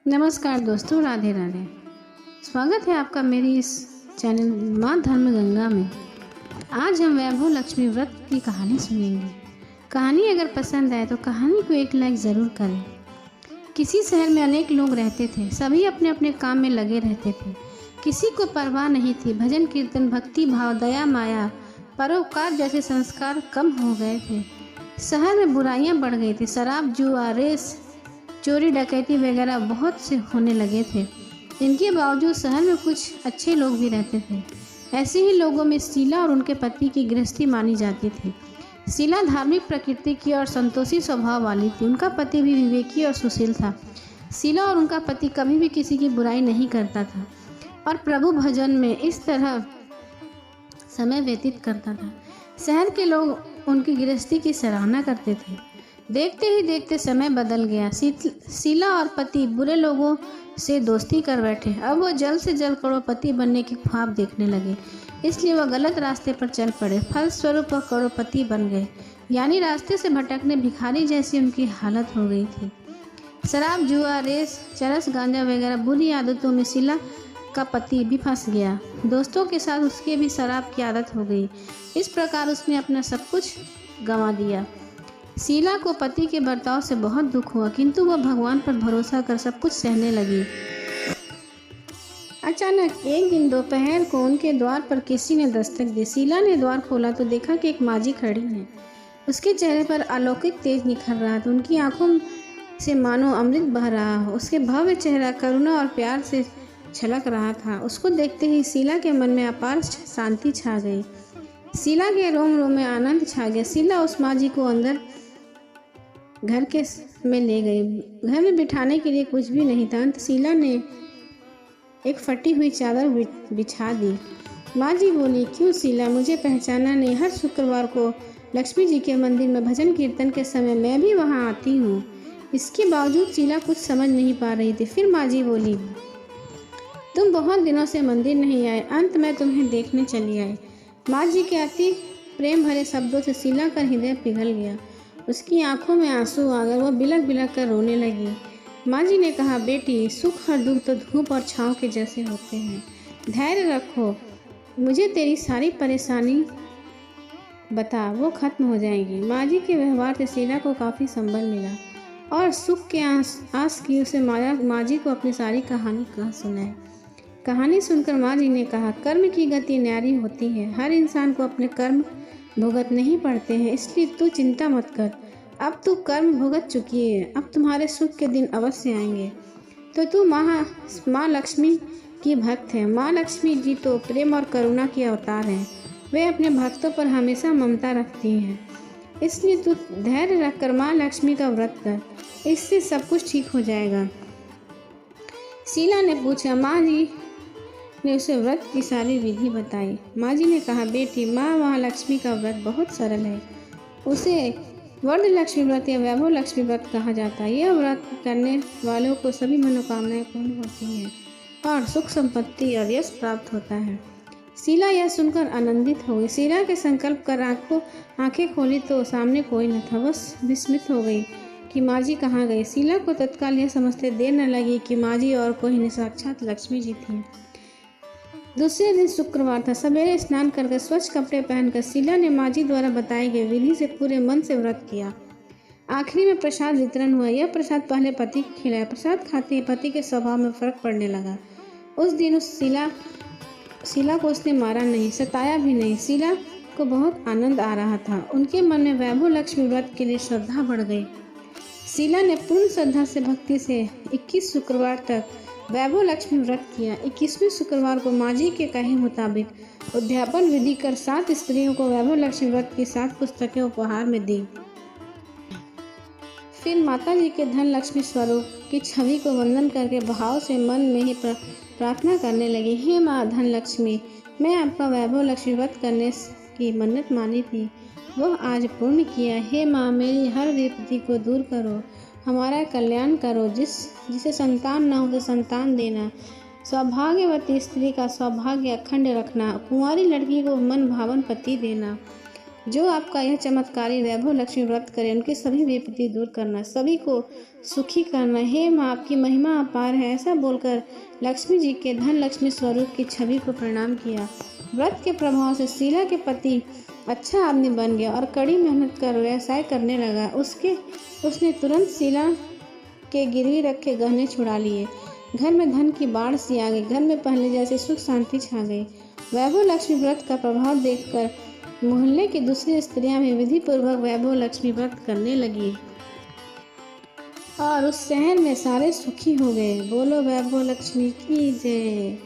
नमस्कार दोस्तों, राधे राधे। स्वागत है आपका मेरी इस चैनल माँ धर्म गंगा में। आज हम वैभव लक्ष्मी व्रत की कहानी सुनेंगे। कहानी अगर पसंद आए तो कहानी को एक लाइक ज़रूर करें। किसी शहर में अनेक लोग रहते थे। सभी अपने अपने काम में लगे रहते थे। किसी को परवाह नहीं थी। भजन कीर्तन, भक्ति भाव, दया माया, परोपकार जैसे संस्कार कम हो गए थे। शहर में बुराइयां बढ़ गई थी। शराब, जुआ, रेस, चोरी डकैती वगैरह बहुत से होने लगे थे। इनके बावजूद शहर में कुछ अच्छे लोग भी रहते थे। ऐसे ही लोगों में शीला और उनके पति की गृहस्थी मानी जाती थी। शीला धार्मिक प्रकृति की और संतोषी स्वभाव वाली थी। उनका पति भी विवेकी और सुशील था। शीला और उनका पति कभी भी किसी की बुराई नहीं करता था और प्रभु भजन में इस तरह समय व्यतीत करता था। शहर के लोग उनकी गृहस्थी की सराहना करते थे। देखते ही देखते समय बदल गया। शीला और पति बुरे लोगों से दोस्ती कर बैठे। अब वो जल्द से जल्द करोड़पति बनने के ख्वाब देखने लगे, इसलिए वह गलत रास्ते पर चल पड़े। फलस्वरूप वह करोड़पति बन गए, यानी रास्ते से भटकने भिखारी जैसी उनकी हालत हो गई थी। शराब, जुआ, रेस, चरस, गांजा वगैरह बुरी आदतों में शीला का पति भी फंस गया। दोस्तों के साथ उसके भी शराब की आदत हो गई। इस प्रकार उसने अपना सब कुछ गंवा दिया। शीला को पति के बर्ताव से बहुत दुख हुआ, किंतु वह भगवान पर भरोसा कर सब कुछ सहने लगी। अचानक एक दिन दोपहर को उनके द्वार पर किसी ने दस्तक दी। शीला ने द्वार खोला तो देखा कि एक माँ जी खड़ी है। उसके चेहरे पर अलौकिक तेज निखर रहा था। उनकी आंखों से मानो अमृत बह रहा हो। उसके भव्य चेहरा करुणा और प्यार से छलक रहा था। उसको देखते ही शीला के मन में अपार शांति छा गई। शीला के रोम रोम में आनंद छा गया। शीला उस माँ जी को अंदर घर के में ले गई। घर में बिठाने के लिए कुछ भी नहीं था। अंत शीला ने एक फटी हुई चादर बिछा दी। माँ जी बोली, क्यों शीला, मुझे पहचाना नहीं? हर शुक्रवार को लक्ष्मी जी के मंदिर में भजन कीर्तन के समय मैं भी वहाँ आती हूँ। इसके बावजूद शीला कुछ समझ नहीं पा रही थी। फिर माँ जी बोली, तुम बहुत दिनों से मंदिर नहीं आए, अंत में तुम्हें देखने चली आई। माँ जी के अति प्रेम भरे शब्दों से शीला का हृदय पिघल गया। उसकी आंखों में आंसू आ गए। वह बिलख बिलख कर रोने लगी। माँ जी ने कहा, बेटी, सुख और दुख तो धूप और छाँव के जैसे होते हैं। धैर्य रखो, मुझे तेरी सारी परेशानी बता, वो खत्म हो जाएगी। माँ जी के व्यवहार से शीला को काफ़ी संबल मिला और सुख के आस की उसे माँ जी को अपनी सारी कहानी कह सुनाई। कहानी सुनकर माँ जी ने कहा, कर्म की गति न्यारी होती है। हर इंसान को अपने कर्म भुगत नहीं पड़ते हैं, इसलिए तू चिंता मत कर। अब तू कर्म भुगत चुकी है, अब तुम्हारे सुख के दिन अवश्य आएंगे। तो तू माँ लक्ष्मी की भक्त है। माँ लक्ष्मी जी तो प्रेम और करुणा की अवतार हैं। वे अपने भक्तों पर हमेशा ममता रखती हैं। इसलिए तू धैर्य रखकर माँ लक्ष्मी का व्रत कर, इससे सब कुछ ठीक हो जाएगा। शीला ने पूछा। माँ जी ने उसे व्रत की सारी विधि बताई। माँ जी ने कहा, बेटी, माँ महालक्ष्मी का व्रत बहुत सरल है। उसे वरद लक्ष्मी व्रत या वैभव लक्ष्मी व्रत कहा जाता है। यह व्रत करने वालों को सभी मनोकामनाएं पूर्ण होती हैं और सुख संपत्ति और यश प्राप्त होता है। शीला यह सुनकर आनंदित हो गई। शीला के संकल्प कर आंखें खोली तो सामने कोई न था। वह विस्मित हो गई कि माँ जी कहाँ गई। शीला को तत्काल यह समझते देर न लगी कि माँ जी और कोई नहीं, साक्षात लक्ष्मी जी थी। दूसरे दिन शुक्रवार था। सवेरे स्नान करके स्वच्छ कपड़े पहनकर शीला ने माँ जी द्वारा बताई गई विधि से पूरे मन से व्रत किया। आखिरी में प्रसाद वितरण हुआ। यह प्रसाद पहले पति को खिलाया। प्रसाद खाते ही पति के स्वभाव में फर्क पड़ने लगा। उस दिन उस शीला को उसने मारा नहीं, सताया भी नहीं। शीला को बहुत आनंद आ रहा था। उनके मन में वैभव लक्ष्मी व्रत के लिए श्रद्धा बढ़ गई। शीला ने पूर्ण श्रद्धा से भक्ति से 21 शुक्रवार तक वैभव लक्ष्मी व्रत किया। 21वें शुक्रवार को माँ जी के कहे मुताबिक उद्यापन विधि कर 7 स्त्रियों को वैभव लक्ष्मी व्रत की 7 पुस्तकें उपहार में दी। फिर माता जी के धन लक्ष्मी स्वरूप की छवि को वंदन करके भाव से मन में ही प्रार्थना करने लगी। हे माँ धन लक्ष्मी, मैं आपका वैभव लक्ष्मी व्रत करने की मन्नत मानी थी, वह आज पूर्ण किया। हे माँ, मेरी हर विपत्ति को दूर करो, हमारा कल्याण करो। जिसे संतान न हो तो संतान देना, सौभाग्यवती स्त्री का सौभाग्य अखंड रखना, कुंवारी लड़की को मन भावन पति देना, जो आपका यह चमत्कारी वैभव लक्ष्मी व्रत करे उनके सभी विपत्ति दूर करना, सभी को सुखी करना। हे माँ, आपकी महिमा अपार है। ऐसा बोलकर लक्ष्मी जी के धन लक्ष्मी स्वरूप की छवि को प्रणाम किया। व्रत के प्रभाव से शीला के पति अच्छा आदमी बन गया और कड़ी मेहनत कर व्यवसाय करने लगा। उसने तुरंत शीला के गिरवी रखे गहने छुड़ा लिए। घर में धन की बाढ़ सी आ गई। घर में पहले जैसे सुख शांति छा गई। वैभव लक्ष्मी व्रत का प्रभाव देखकर मोहल्ले की दूसरी स्त्रियां भी विधि पूर्वक वैभव लक्ष्मी व्रत करने लगी और उस शहर में सारे सुखी हो गए। बोलो वैभव लक्ष्मी की जय।